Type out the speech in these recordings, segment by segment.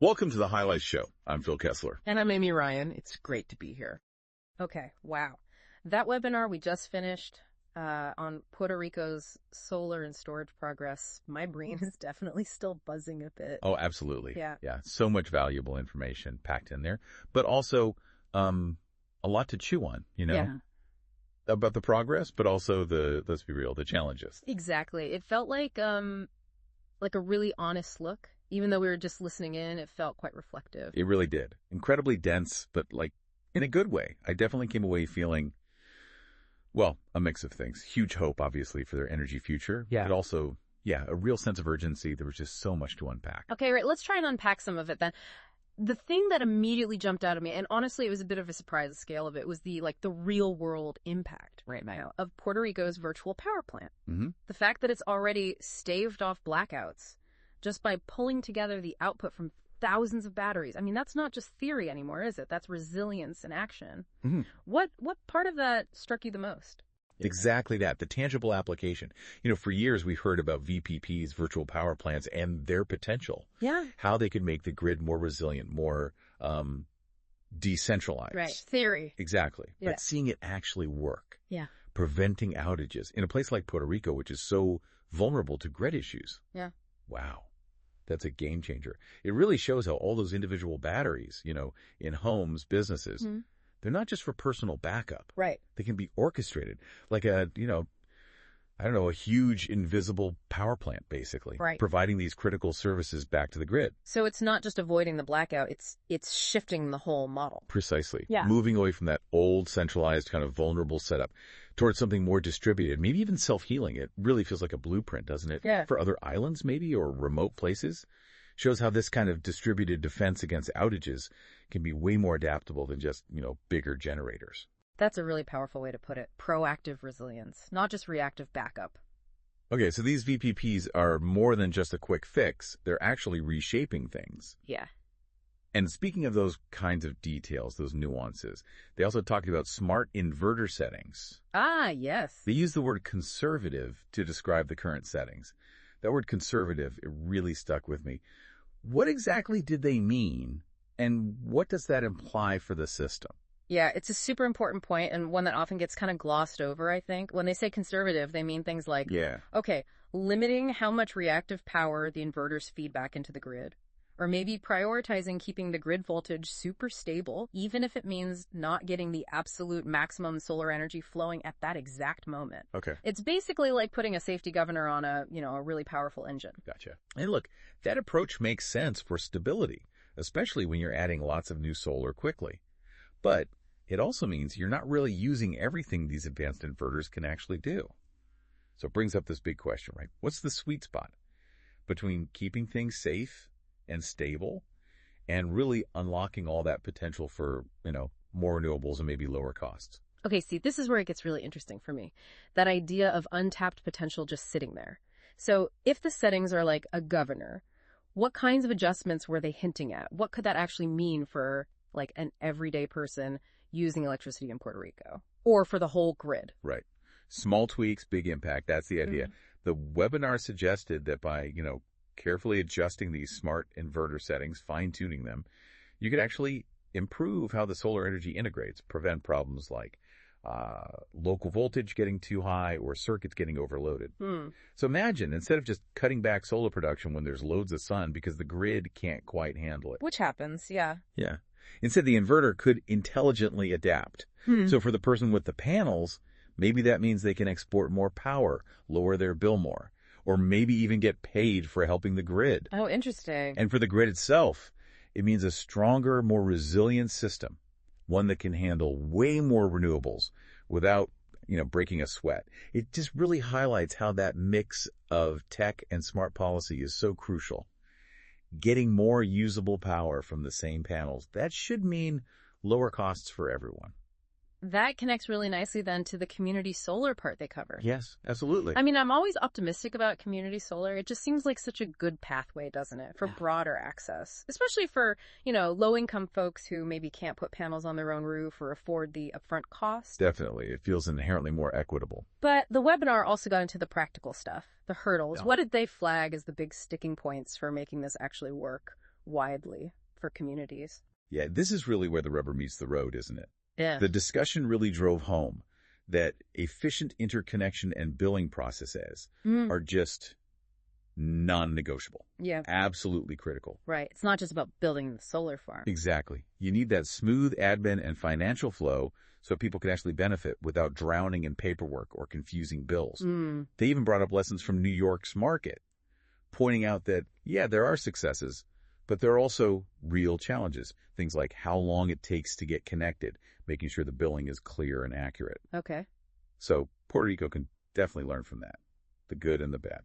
Welcome to the Highlights Show. I'm Phil Kessler. And I'm Amy Ryan. It's great to be here. Okay, wow. That webinar we just finished on Puerto Rico's solar and storage progress, my brain is definitely still buzzing a bit. Oh, absolutely. Yeah. So much valuable information packed in there, but also a lot to chew on, about the progress, but also let's be real, the challenges. Exactly. It felt like a really honest look. Even though we were just listening in, it felt quite reflective. It really did. Incredibly dense, but in a good way. I definitely came away feeling, well, a mix of things. Huge hope, obviously, for their energy future. Yeah. But also, a real sense of urgency. There was just so much to unpack. Okay, right. Let's try and unpack some of it then. The thing that immediately jumped out at me, and honestly, it was a bit of a surprise, the scale of it, was the real world impact right now of Puerto Rico's virtual power plant. Mm-hmm. The fact that it's already staved off blackouts just by pulling together the output from thousands of batteries. I mean, that's not just theory anymore, is it? That's resilience in action. Mm-hmm. What part of that struck you the most? Exactly that, the tangible application. For years we've heard about VPPs, virtual power plants, and their potential. Yeah. How they could make the grid more resilient, more decentralized. Right. Theory. Exactly. Yeah. But seeing it actually work. Yeah. Preventing outages in a place like Puerto Rico, which is so vulnerable to grid issues. Yeah. Wow. That's a game changer. It really shows how all those individual batteries, in homes, businesses, Mm-hmm. they're not just for personal backup. Right. They can be orchestrated like a huge invisible power plant, basically. Right. Providing these critical services back to the grid. So it's not just avoiding the blackout, it's shifting the whole model. Precisely. Yeah. Moving away from that old, centralized, kind of vulnerable setup towards something more distributed, maybe even self-healing. It really feels like a blueprint, doesn't it? Yeah. For other islands, maybe, or remote places. Shows how this kind of distributed defense against outages can be way more adaptable than just, bigger generators. That's a really powerful way to put it. Proactive resilience, not just reactive backup. Okay, so these VPPs are more than just a quick fix. They're actually reshaping things. Yeah. And speaking of those kinds of details, those nuances, they also talked about smart inverter settings. Ah, yes. They use the word conservative to describe the current settings. That word conservative, it really stuck with me. What exactly did they mean, and what does that imply for the system? Yeah, it's a super important point and one that often gets kind of glossed over, I think. When they say conservative, they mean things like, okay, limiting how much reactive power the inverters feed back into the grid. Or maybe prioritizing keeping the grid voltage super stable, even if it means not getting the absolute maximum solar energy flowing at that exact moment. Okay. It's basically like putting a safety governor on a really powerful engine. Gotcha. And look, that approach makes sense for stability, especially when you're adding lots of new solar quickly. But it also means you're not really using everything these advanced inverters can actually do. So it brings up this big question, right? What's the sweet spot between keeping things safe and stable and really unlocking all that potential for, more renewables and maybe lower costs? Okay, see, this is where it gets really interesting for me. That idea of untapped potential just sitting there. So if the settings are like a governor, what kinds of adjustments were they hinting at? What could that actually mean for an everyday person using electricity in Puerto Rico or for the whole grid? Right. Small tweaks, big impact. That's the idea. Mm-hmm. The webinar suggested that by, carefully adjusting these smart inverter settings, fine-tuning them, you could actually improve how the solar energy integrates, prevent problems like local voltage getting too high or circuits getting overloaded. So imagine, instead of just cutting back solar production when there's loads of sun because the grid can't quite handle it. Which happens, yeah. Yeah. Instead, the inverter could intelligently adapt. So for the person with the panels, maybe that means they can export more power, lower their bill more, or maybe even get paid for helping the grid. Oh, interesting. And for the grid itself, it means a stronger, more resilient system, one that can handle way more renewables without, breaking a sweat. It just really highlights how that mix of tech and smart policy is so crucial. Getting more usable power from the same panels, that should mean lower costs for everyone. That connects really nicely then to the community solar part they cover. Yes, absolutely. I mean, I'm always optimistic about community solar. It just seems like such a good pathway, doesn't it, for broader access, especially for, low-income folks who maybe can't put panels on their own roof or afford the upfront cost. Definitely. It feels inherently more equitable. But the webinar also got into the practical stuff, the hurdles. Yeah. What did they flag as the big sticking points for making this actually work? widely for communities. Yeah, this is really where the rubber meets the road, isn't it? Yeah. The discussion really drove home that efficient interconnection and billing processes are just non-negotiable. Yeah. Absolutely critical. Right. It's not just about building the solar farm. Exactly. You need that smooth admin and financial flow so people can actually benefit without drowning in paperwork or confusing bills. They even brought up lessons from New York's market, pointing out that, yeah, there are successes, but there are also real challenges. Things like how long it takes to get connected, making sure the billing is clear and accurate. Okay. So Puerto Rico can definitely learn from that, the good and the bad,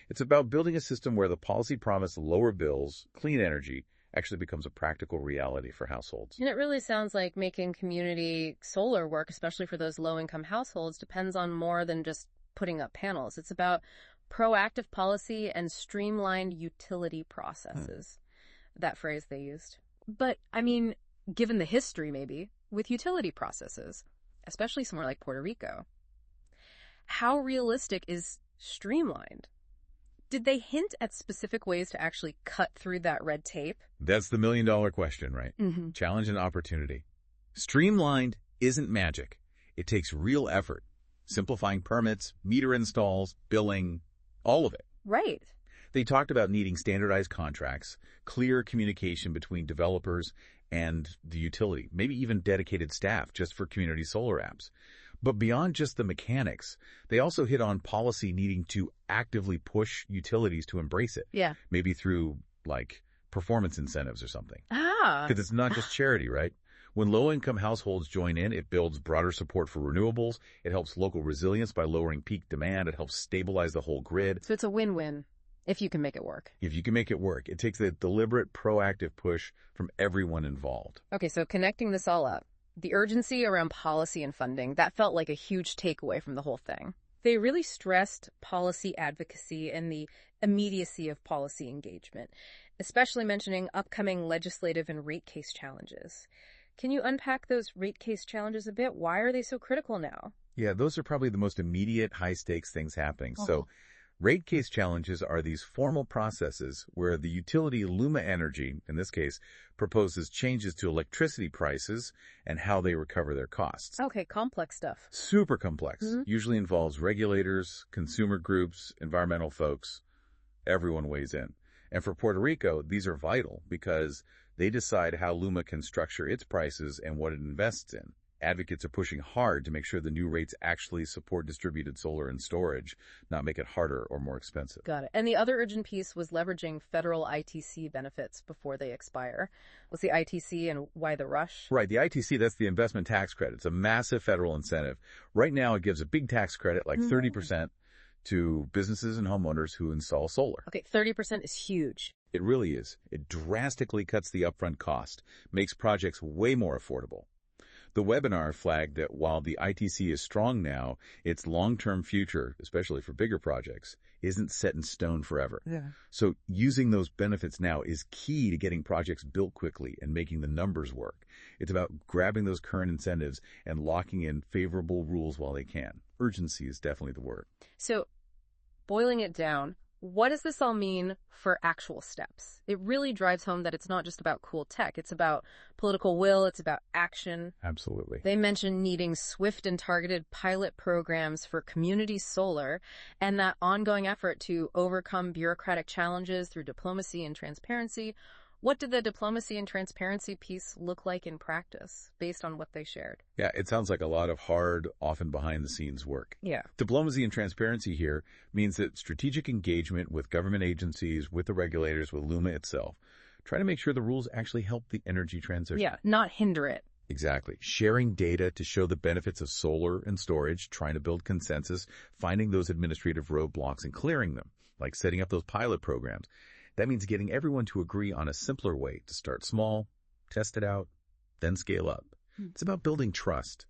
It's about building a system where the policy promised lower bills, clean energy, actually becomes a practical reality for households. And it really sounds like making community solar work, especially for those low-income households, depends on more than just putting up panels. It's about proactive policy and streamlined utility processes. That phrase they used. But, I mean, given the history, maybe, with utility processes, especially somewhere like Puerto Rico, how realistic is streamlined? Did they hint at specific ways to actually cut through that red tape? That's the million-dollar question, right? Challenge and opportunity. Streamlined isn't magic. It takes real effort. Simplifying permits, meter installs, billing, all of it. Right. They talked about needing standardized contracts, clear communication between developers and the utility, maybe even dedicated staff just for community solar apps. But beyond just the mechanics, they also hit on policy needing to actively push utilities to embrace it. Yeah. Maybe through, performance incentives or something. Because it's not just charity, right? When low-income households join in, it builds broader support for renewables. It helps local resilience by lowering peak demand. It helps stabilize the whole grid. So it's a win-win. If you can make it work. If you can make it work. It takes a deliberate, proactive push from everyone involved. Okay, so connecting this all up, the urgency around policy and funding, that felt like a huge takeaway from the whole thing. They really stressed policy advocacy and the immediacy of policy engagement, especially mentioning upcoming legislative and rate case challenges. Can you unpack those rate case challenges a bit? Why are they so critical now? Yeah, those are probably the most immediate, high-stakes things happening. So rate case challenges are these formal processes where the utility Luma Energy, in this case, proposes changes to electricity prices and how they recover their costs. Okay, complex stuff. Super complex. Usually involves regulators, consumer groups, environmental folks. Everyone weighs in. And for Puerto Rico, these are vital because they decide how Luma can structure its prices and what it invests in. Advocates are pushing hard to make sure the new rates actually support distributed solar and storage, not make it harder or more expensive. Got it. And the other urgent piece was leveraging federal ITC benefits before they expire. What's the ITC and why the rush? Right. The ITC, that's the investment tax credit. It's a massive federal incentive. Right now, it gives a big tax credit, like 30%, to businesses and homeowners who install solar. Okay, 30% is huge. It really is. It drastically cuts the upfront cost, makes projects way more affordable. The webinar flagged that while the ITC is strong now, its long-term future, especially for bigger projects, isn't set in stone forever. So using those benefits now is key to getting projects built quickly and making the numbers work. It's about grabbing those current incentives and locking in favorable rules while they can. Urgency is definitely the word. So, boiling it down, what does this all mean for actual steps? It really drives home that it's not just about cool tech. It's about political will. It's about action. Absolutely. They mentioned needing swift and targeted pilot programs for community solar and that ongoing effort to overcome bureaucratic challenges through diplomacy and transparency. What did the diplomacy and transparency piece look like in practice based on what they shared? Yeah, it sounds like a lot of hard, often behind-the-scenes work. Yeah. Diplomacy and transparency here means that strategic engagement with government agencies, with the regulators, with Luma itself, try to make sure the rules actually help the energy transition. Yeah, not hinder it. Exactly. Sharing data to show the benefits of solar and storage, trying to build consensus, finding those administrative roadblocks and clearing them, like setting up those pilot programs. That means getting everyone to agree on a simpler way to start small, test it out, then scale up. It's about building trust,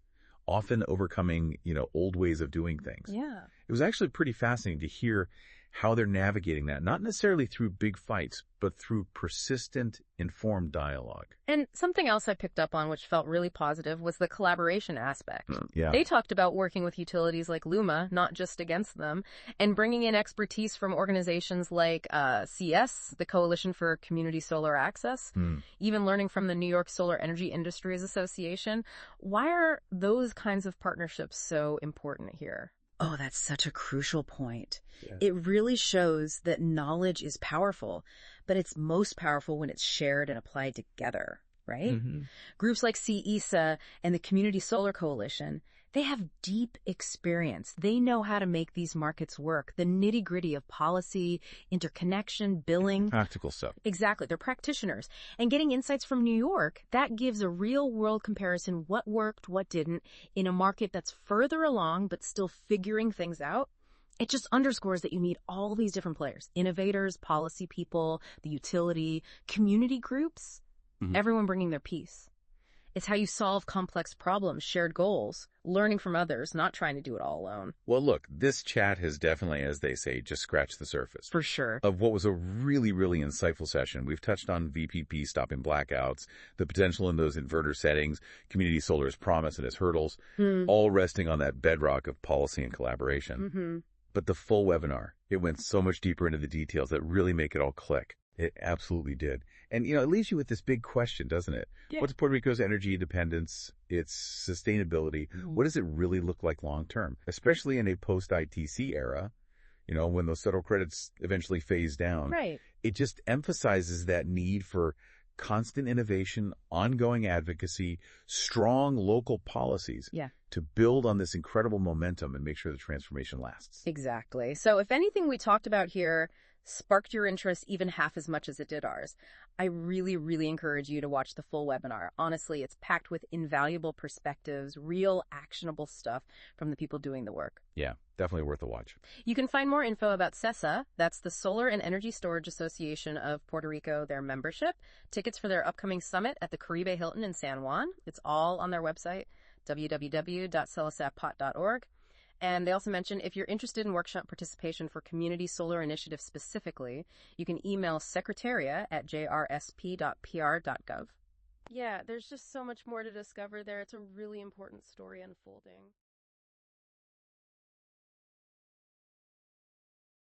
often overcoming, old ways of doing things. Yeah. It was actually pretty fascinating to hear how they're navigating that, not necessarily through big fights, but through persistent, informed dialogue. And something else I picked up on which felt really positive was the collaboration aspect. Yeah. They talked about working with utilities like LUMA, not just against them, and bringing in expertise from organizations like CS, the Coalition for Community Solar Access, even learning from the New York Solar Energy Industries Association. Why are those kinds of partnerships so important here? Oh, that's such a crucial point. Yeah. It really shows that knowledge is powerful, but it's most powerful when it's shared and applied together, right? Mm-hmm. Groups like SESA and the Community Solar Coalition, they have deep experience. They know how to make these markets work, the nitty-gritty of policy, interconnection, billing. Practical stuff. Exactly. They're practitioners. And getting insights from New York, that gives a real-world comparison, what worked, what didn't, in a market that's further along but still figuring things out. It just underscores that you need all these different players, innovators, policy people, the utility, community groups, everyone bringing their piece. It's how you solve complex problems, shared goals, learning from others, not trying to do it all alone. Well, look, this chat has definitely, as they say, just scratched the surface. For sure. Of what was a really, really insightful session. We've touched on VPP stopping blackouts, the potential in those inverter settings, community solar's promise and its hurdles, all resting on that bedrock of policy and collaboration. But the full webinar, it went so much deeper into the details that really make it all click. It absolutely did. And, it leaves you with this big question, doesn't it? Yeah. What's Puerto Rico's energy independence, its sustainability? What does it really look like long term, especially in a post-ITC era, when those federal credits eventually phase down? Right. It just emphasizes that need for constant innovation, ongoing advocacy, strong local policies to build on this incredible momentum and make sure the transformation lasts. Exactly. So if anything we talked about here sparked your interest even half as much as it did ours, I really, really encourage you to watch the full webinar. Honestly, it's packed with invaluable perspectives, real actionable stuff from the people doing the work. Yeah, definitely worth a watch. You can find more info about SESA, that's the Solar and Energy Storage Association of Puerto Rico, their membership, tickets for their upcoming summit at the Caribe Hilton in San Juan. It's all on their website, www.celasapot.org. And they also mentioned if you're interested in workshop participation for Community Solar Initiative specifically, you can email secretariat@jrsp.pr.gov. Yeah, there's just so much more to discover there. It's a really important story unfolding.